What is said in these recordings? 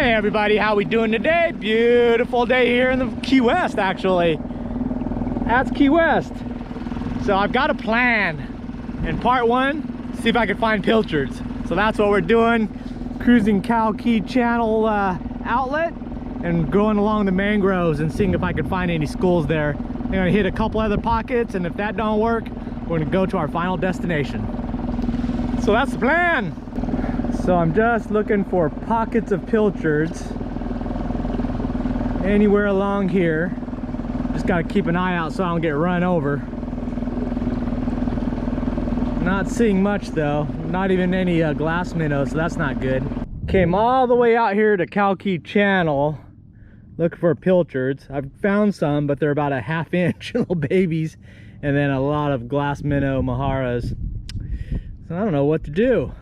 Hey everybody, how we doing today? Beautiful day here in the Key West, actually. That's Key West. So I've got a plan. In part one, see if I can find pilchards. So that's what we're doing. Cruising Cow Key Channel outlet and going along the mangroves and seeing if I can find any schools there. I'm gonna hit a couple other pockets, and if that don't work, we're gonna go to our final destination. So that's the plan. So I'm just looking for pockets of pilchards anywhere along here. Just got to keep an eye out so I don't get run over. Not seeing much though, not even any glass minnows, so that's not good. Came all the way out here to Cow Key Channel looking for pilchards. I've found some, but they're about a ½ inch little babies, and then a lot of glass minnow maharas. So I don't know what to do.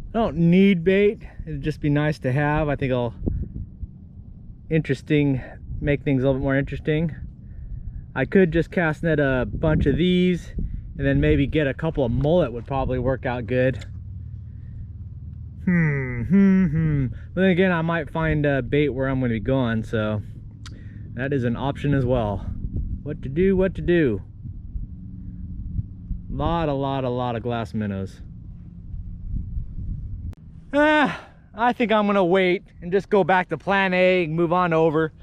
I don't need bait, it'd just be nice to have. I think it'll make things a little bit more interesting. I could just cast net a bunch of these and then maybe get a couple of mullet would probably work out good. But then again, I might find bait where I'm going to be going, so that is an option as well. What to do? Lot of glass minnows. I think I'm gonna wait and just go back to plan A and move on over.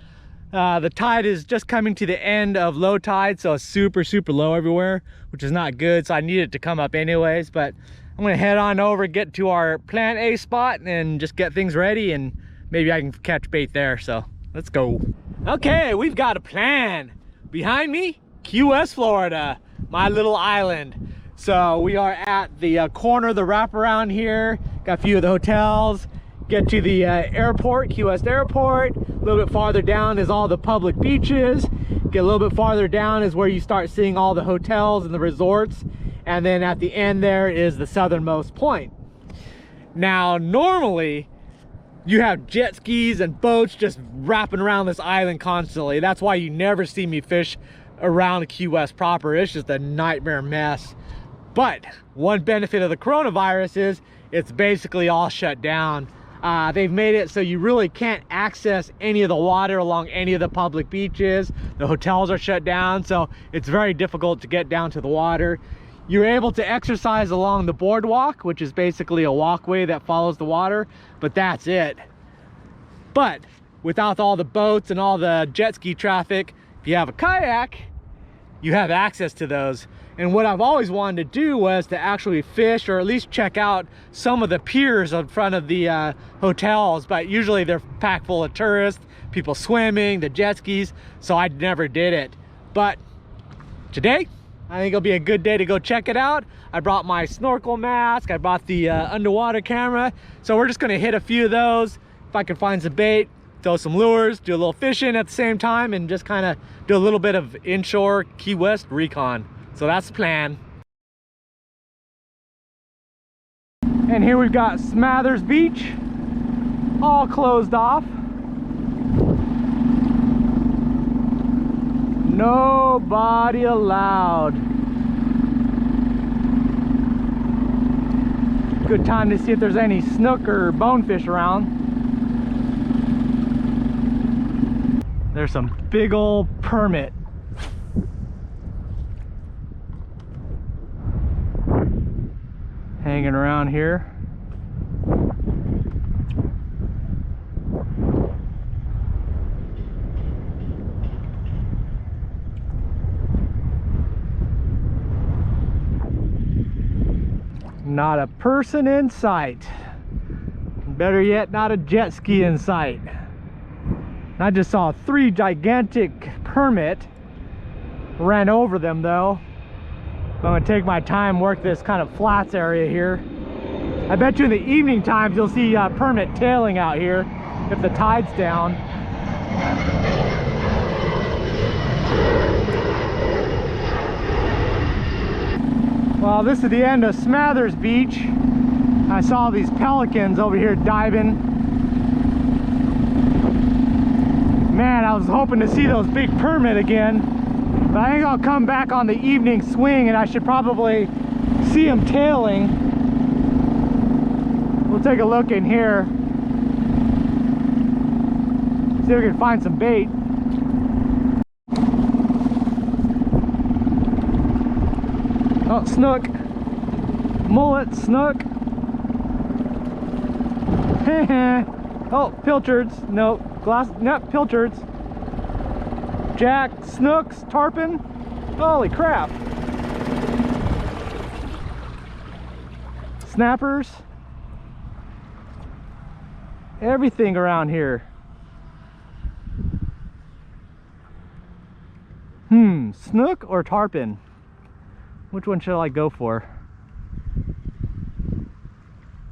The tide is just coming to the end of low tide, so it's super low everywhere, which is not good, so I need it to come up anyways. But I'm gonna head on over, get to our plan A spot and just get things ready, and maybe I can catch bait there. So let's go. Okay, we've got a plan. Behind me, Key West, Florida, my little island. So we are at the corner of the wraparound here. Got a few of the hotels. Get to the airport, Key West Airport. A little bit farther down is all the public beaches. Get a little bit farther down is where you start seeing all the hotels and the resorts. And then at the end there is the southernmost point. Now, normally you have jet skis and boats just wrapping around this island constantly. That's why you never see me fish around Key West proper. It's just a nightmare mess. But one benefit of the coronavirus is it's basically all shut down. They've made it so you really can't access any of the water along any of the public beaches. The hotels are shut down, so it's very difficult to get down to the water. You're able to exercise along the boardwalk, which is basically a walkway that follows the water, but that's it. But without all the boats and all the jet ski traffic, if you have a kayak, you have access to those. And what I've always wanted to do was to actually fish, or at least check out some of the piers in front of the hotels, but usually they're packed full of tourists, people swimming, the jet skis, so I never did it. But today, I think it'll be a good day to go check it out. I brought my snorkel mask, I brought the underwater camera, so we're just gonna hit a few of those. If I can find some bait, throw some lures, do a little fishing at the same time, and just kind of do a little bit of inshore Key West recon. So that's the plan. And here we've got Smathers Beach, all closed off. Nobody allowed. Good time to see if there's any snook or bonefish around. There's some big old permit. Hanging around here. Not a person in sight. Better yet, not a jet ski in sight. I just saw 3 gigantic permit. Ran over them though. I'm gonna take my time, work this kind of flats area here. I bet you in the evening times you'll see permit tailing out here if the tide's down. Well, this is the end of Smathers Beach. I saw these pelicans over here diving. Man, I was hoping to see those big permit again. But I think I'll come back on the evening swing and I should probably see them tailing. We'll take a look in here. See if we can find some bait. Oh, snook. Mullet, snook. Oh, pilchards. No, glass, no, pilchards. Jack, snooks, tarpon. Holy crap. Snappers. Everything around here. Snook or tarpon? Which one should I go for?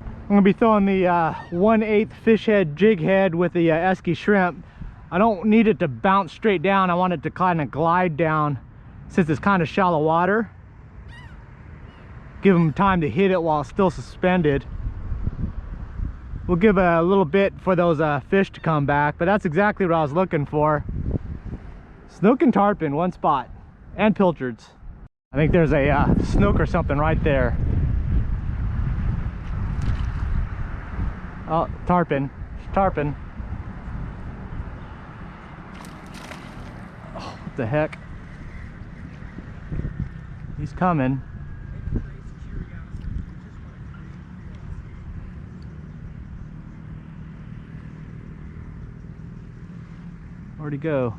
I'm gonna be throwing the 1/8 fish head jig head with the Esky shrimp. I don't need it to bounce straight down. I want it to kind of glide down since it's kind of shallow water. Give them time to hit it while it's still suspended. We'll give a little bit for those fish to come back, but that's exactly what I was looking for. Snook and tarpon, one spot, and pilchards. I think there's a snook or something right there. Oh, tarpon, tarpon. Oh, what the heck? He's coming. Where'd he go?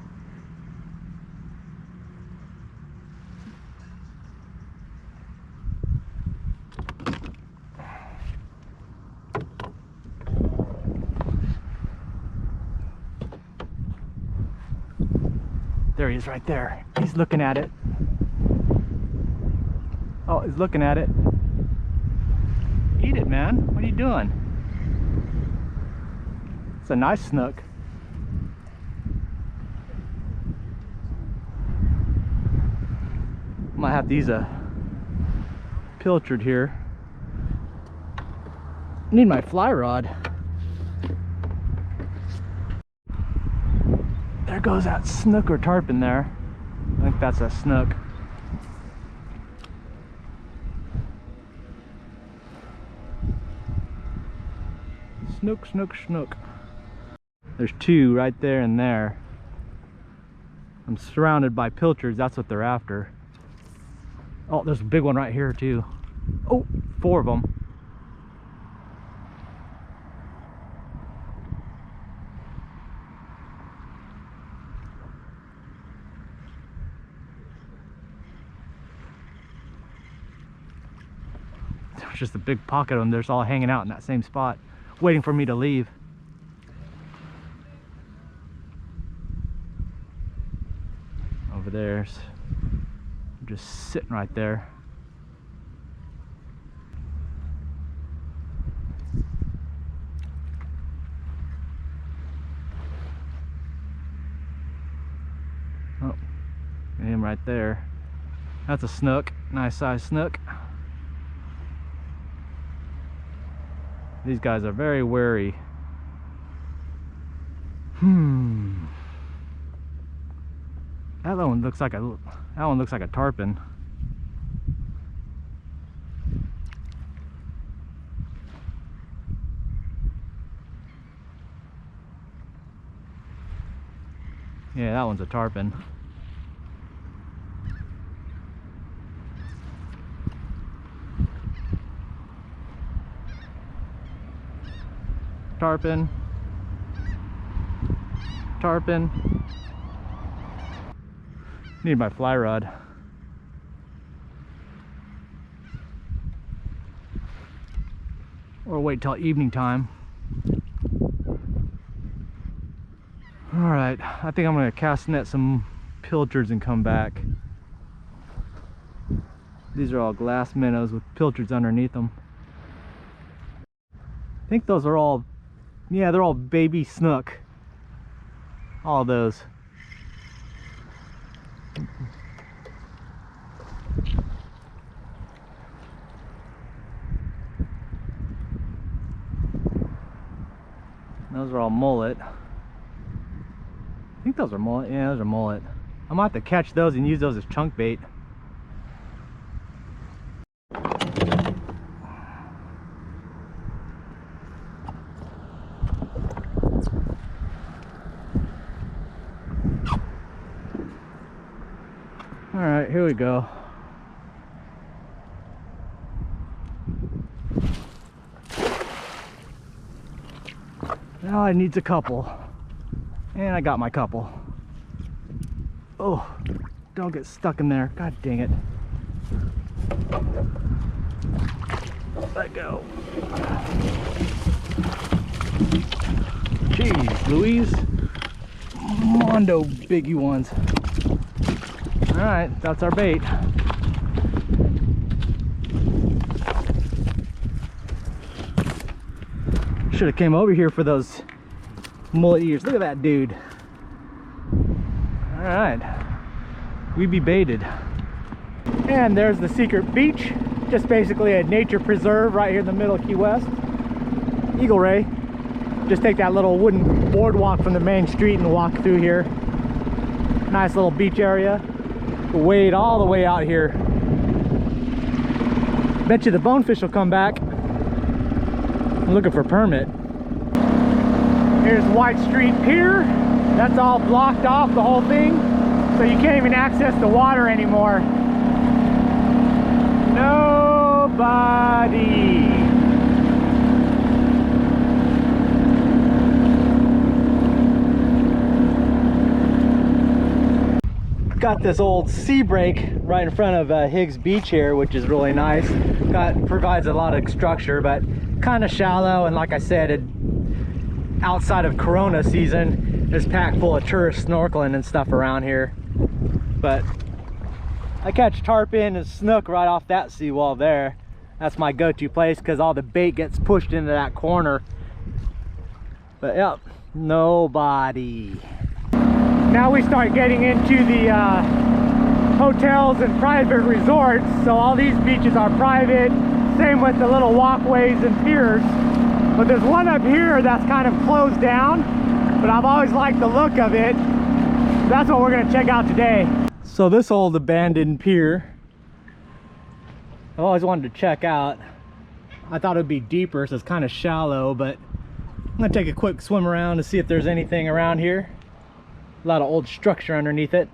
There he is right there. He's looking at it. Oh, he's looking at it. Eat it, man. What are you doing? It's a nice snook. Might have to use a pilchard here. Need my fly rod. There goes that snook or tarpon there. I think that's a snook. Snook, snook, snook. There's two right there and there. I'm surrounded by pilchards. That's what they're after. Oh, there's a big one right here too. Oh, 4 of them. There's just a big pocket of them. They're just all hanging out in that same spot, waiting for me to leave. Over there's just sitting right there. Oh, him right there. That's a snook, nice size snook. These guys are very wary. That one looks like a tarpon. Yeah, that one's a tarpon. Tarpon. Tarpon. Need my fly rod. Or wait till evening time. Alright, I think I'm gonna cast net some pilchards and come back. These are all glass minnows with pilchards underneath them. I think those are all, yeah, they're all baby snook. All of those. Those are all mullet. I think those are mullet. Yeah, those are mullet. I might have to catch those and use those as chunk bait. All right, here we go. Now I needs a couple. And I got my couple. Oh, don't get stuck in there. God dang it. Let go. Jeez Louise. Mondo biggie ones. All right, that's our bait. Should have came over here for those mullet ears. Look at that dude. All right, we be baited. And there's the secret beach. Just basically a nature preserve right here in the middle of Key West. Eagle Ray. Just take that little wooden boardwalk from the main street and walk through here. Nice little beach area. Wade all the way out here. Bet you the bonefish will come back. I'm looking for a permit. Here's White Street Pier. That's all blocked off, the whole thing. So you can't even access the water anymore. Nobody. Got this old sea break right in front of Higgs Beach here, which is really nice. Provides a lot of structure, but kind of shallow. And like I said, outside of Corona season, it's packed full of tourists snorkeling and stuff around here. But I catch tarpon and snook right off that seawall there. That's my go-to place because all the bait gets pushed into that corner. But yep, nobody. Now we start getting into the hotels and private resorts. So all these beaches are private. Same with the little walkways and piers. But there's one up here that's kind of closed down. But I've always liked the look of it. That's what we're going to check out today. So this old abandoned pier, I've always wanted to check out. I thought it would be deeper, so it's kind of shallow. But I'm going to take a quick swim around to see if there's anything around here. A lot of old structure underneath it.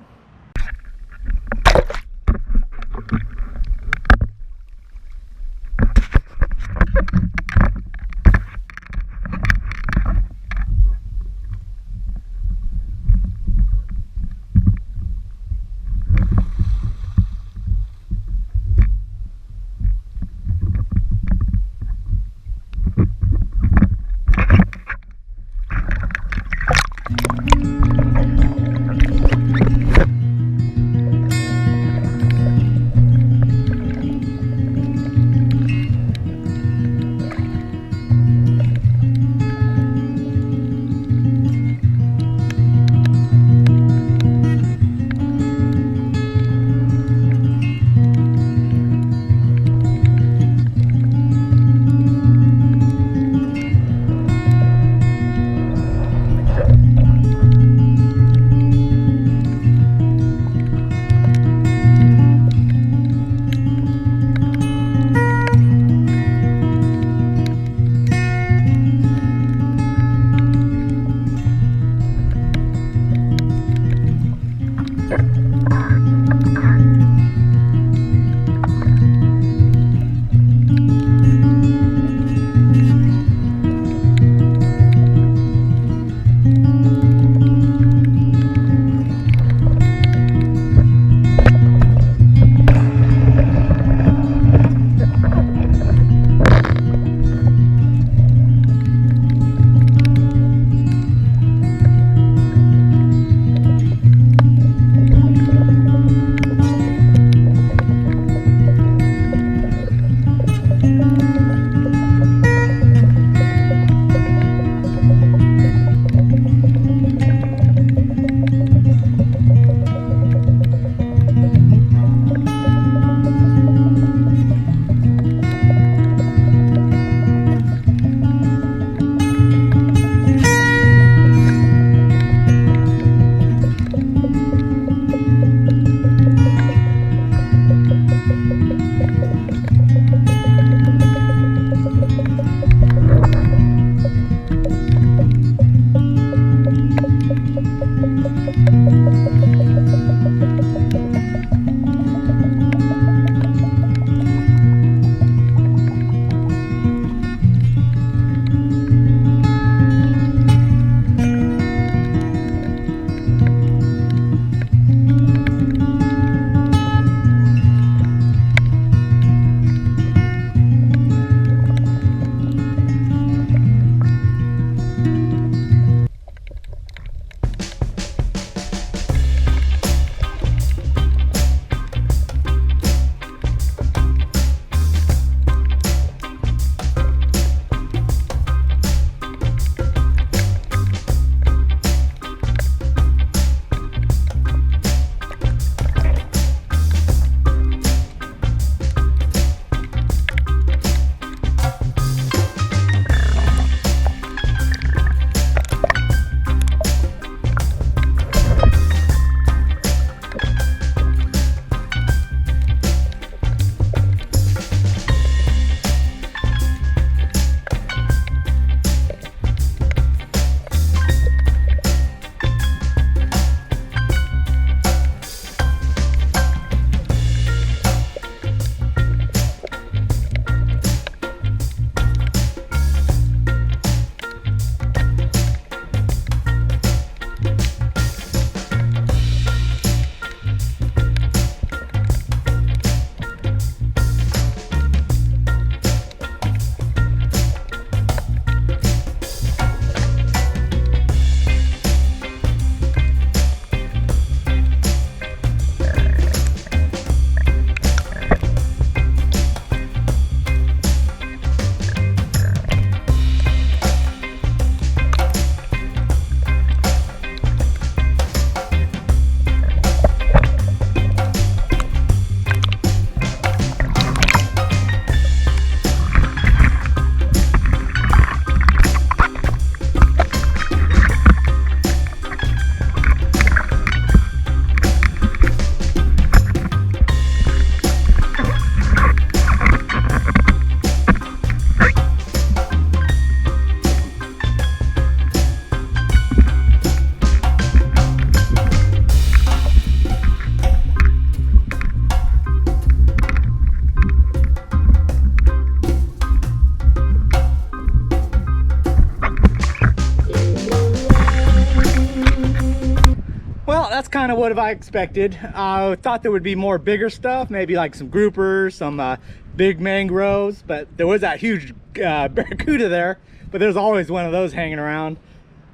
that's kind of what I expected. I thought there would be more bigger stuff, maybe like some groupers, some big mangroves, but there was that huge barracuda there, but there's always one of those hanging around.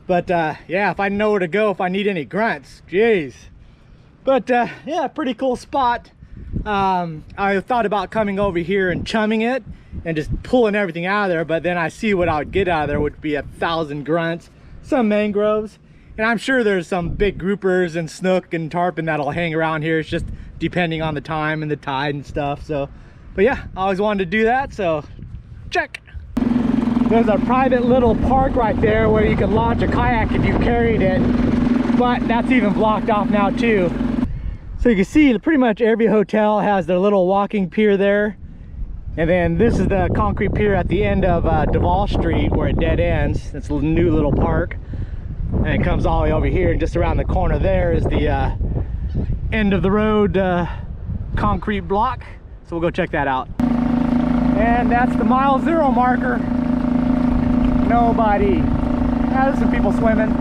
But yeah, if I know where to go, if I need any grunts, jeez. But yeah, pretty cool spot. I thought about coming over here and chumming it and just pulling everything out of there, but then I see what I would get out of there would be 1,000 grunts, some mangroves, and I'm sure there's some big groupers and snook and tarpon that'll hang around here. It's just depending on the time and the tide and stuff. So, but yeah, I always wanted to do that, so check. There's a private little park right there where you can launch a kayak if you carried it, but that's even blocked off now too. So you can see pretty much every hotel has their little walking pier there. And then this is the concrete pier at the end of Duval Street where it dead ends. It's a new little park. And it comes all the way over here, and just around the corner there is the end of the road concrete block. So we'll go check that out. And that's the mile 0 marker. Nobody. There's some people swimming.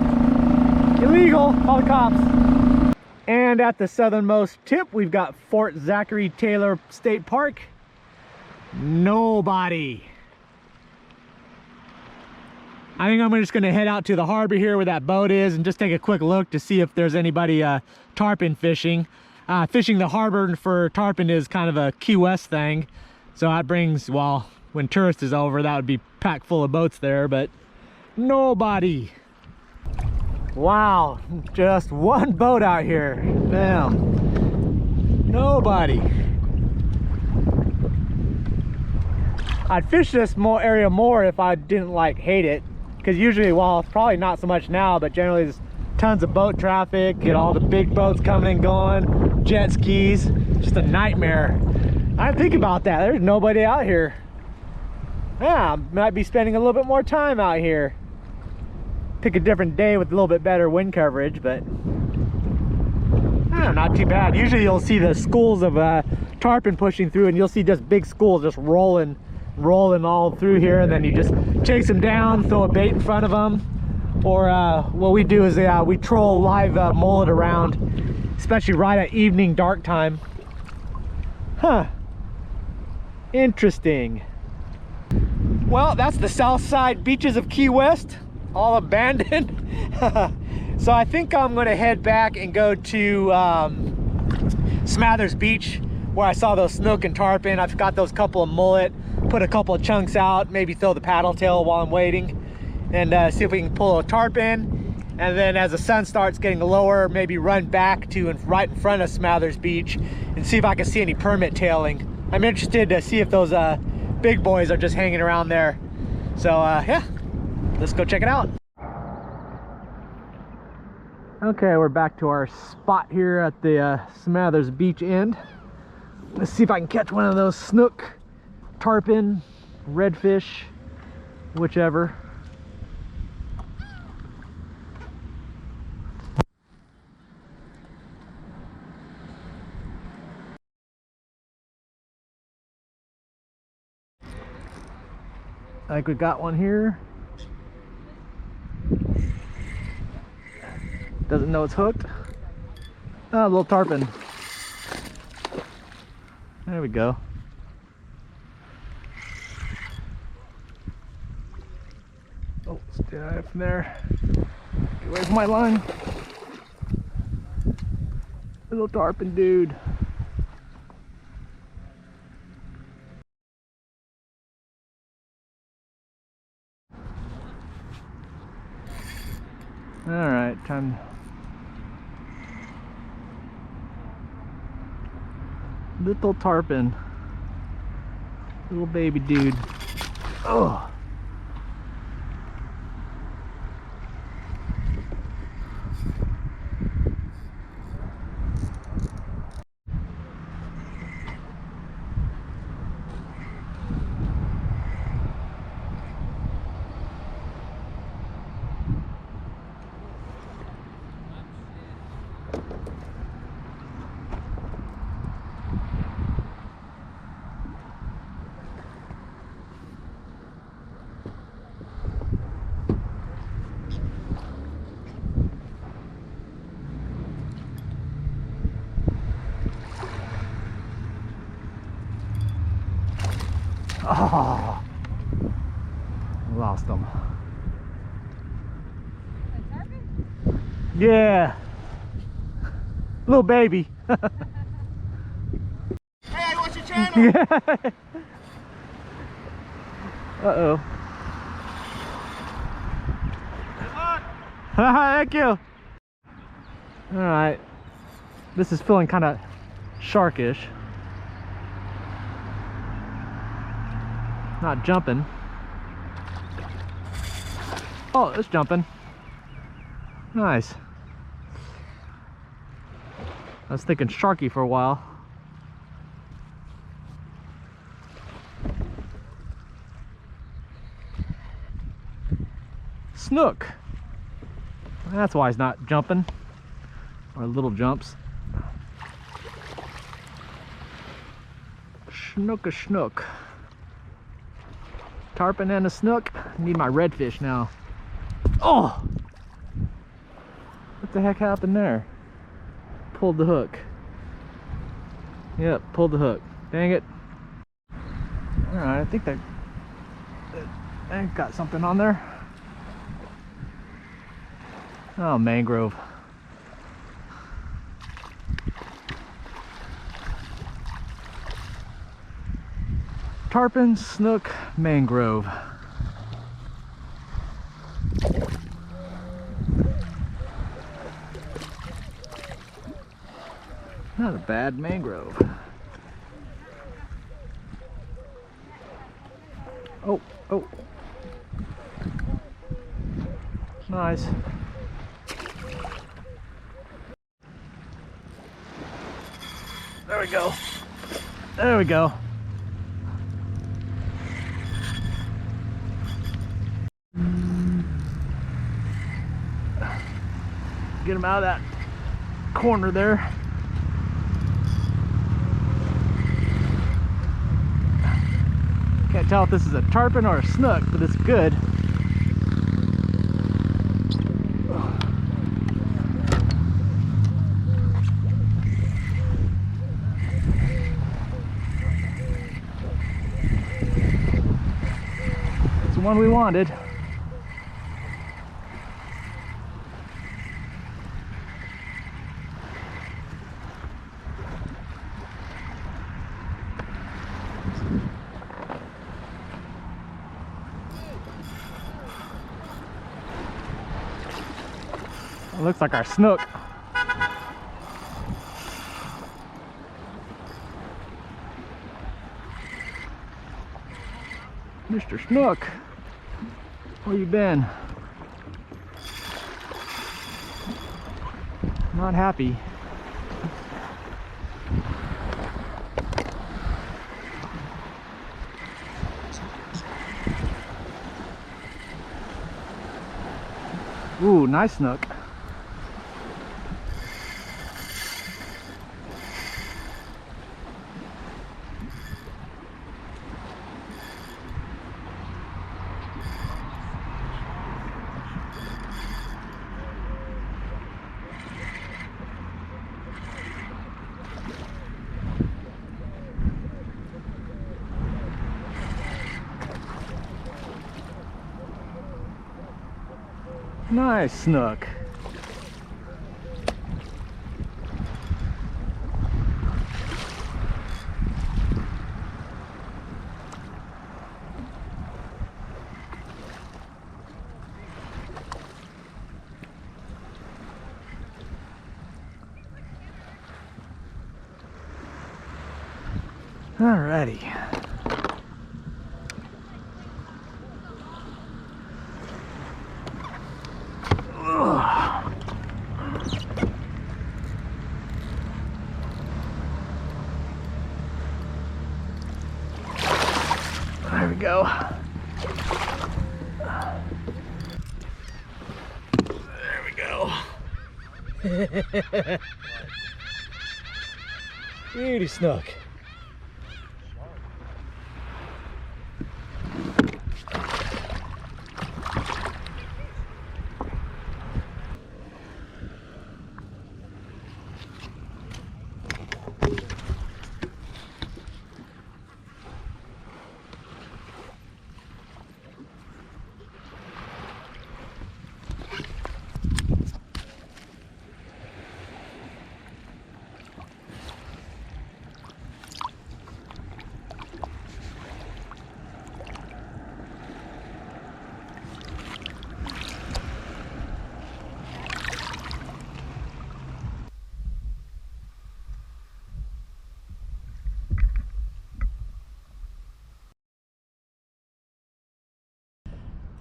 Illegal, call the cops. And at the southernmost tip, we've got Fort Zachary Taylor State Park. Nobody. I think I'm just gonna head out to the harbor here where that boat is and just take a quick look to see if there's anybody tarpon fishing. Fishing the harbor for tarpon is kind of a Key West thing. So that brings, well, when tourist is over, that would be packed full of boats there, but nobody. Wow, just one boat out here. Now, nobody. I'd fish this area more if I didn't like hate it, because usually, well, it's probably not so much now, but generally there's tons of boat traffic, get all the big boats coming and going, jet skis, just a nightmare. I think about that, there's nobody out here. Yeah, might be spending a little bit more time out here. Pick a different day with a little bit better wind coverage, but not too bad. Usually you'll see the schools of tarpon pushing through, and you'll see just big schools just rolling all through here, and then you just chase them down, throw a bait in front of them, or what we do is we troll live mullet around, especially right at evening dark time. Huh, interesting. Well, that's the south side beaches of Key West, all abandoned. So I think I'm gonna head back and go to Smathers Beach, where I saw those snook and tarpon. I've got those couple of mullet, put a couple of chunks out, maybe throw the paddle tail while I'm waiting, and see if we can pull a tarpon. And then as the sun starts getting lower, maybe run back to right in front of Smathers Beach and see if I can see any permit tailing. I'm interested to see if those big boys are just hanging around there. So yeah, let's go check it out. Okay, we're back to our spot here at the Smathers Beach end. Let's see if I can catch one of those snook, tarpon, redfish, whichever. I think we got one here. Doesn't know it's hooked. Oh, a little tarpon. There we go. Oh, stay away from there. Get away from my line. Little tarpon dude. All right, time. Little tarpon. Little baby dude. Oh. Oh, lost them. Yeah, little baby. Hey, what's your channel? Yeah. Uh-oh. Thank you. All right, this is feeling kind of sharkish. Not jumping. Oh, it's jumping. Nice. I was thinking sharky for a while. Snook. That's why he's not jumping. Or little jumps. Snook a snook. Tarpon and a snook. I need my redfish now. Oh! What the heck happened there? Pulled the hook. Yep, pulled the hook. Dang it. Alright, I think I got something on there. Oh, mangrove. Tarpon, snook, mangrove. Not a bad mangrove. Oh, oh. Nice. There we go. There we go. Get him out of that corner there. Can't tell if this is a tarpon or a snook, but it's good. It's the one we wanted. It looks like our snook. Mr. Snook, where you been? Not happy. Ooh, nice snook. Nice snook. Alrighty. There we go. There we go. Beauty snook.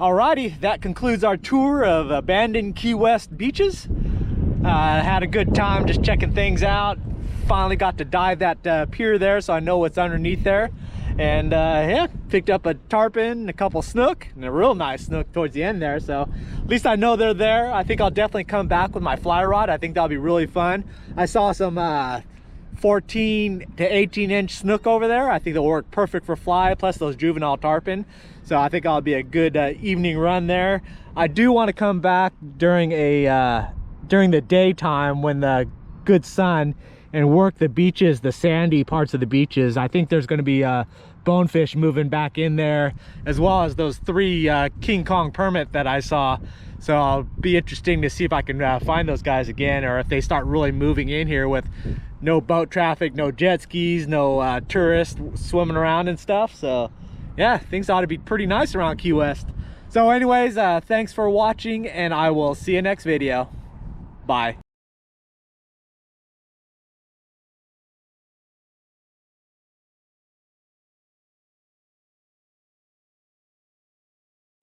Alrighty, that concludes our tour of abandoned Key West beaches. Had a good time just checking things out. Finally got to dive that pier there, so I know what's underneath there. And yeah, picked up a tarpon, a couple snook, and a real nice snook towards the end there. So at least I know they're there. I think I'll definitely come back with my fly rod. I think that'll be really fun. I saw some 14 to 18 inch snook over there. I think they'll work perfect for fly, plus those juvenile tarpon. So I think I'll be a good evening run there. I do want to come back during the daytime when the good sun, and work the beaches, the sandy parts of the beaches. I think there's going to be bonefish moving back in there, as well as those 3 King Kong permit that I saw. So I'll be interesting to see if I can find those guys again, or if they start really moving in here with no boat traffic, no jet skis, no tourists swimming around and stuff. So yeah, things ought to be pretty nice around Key West. So anyways, thanks for watching, and I will see you next video. Bye.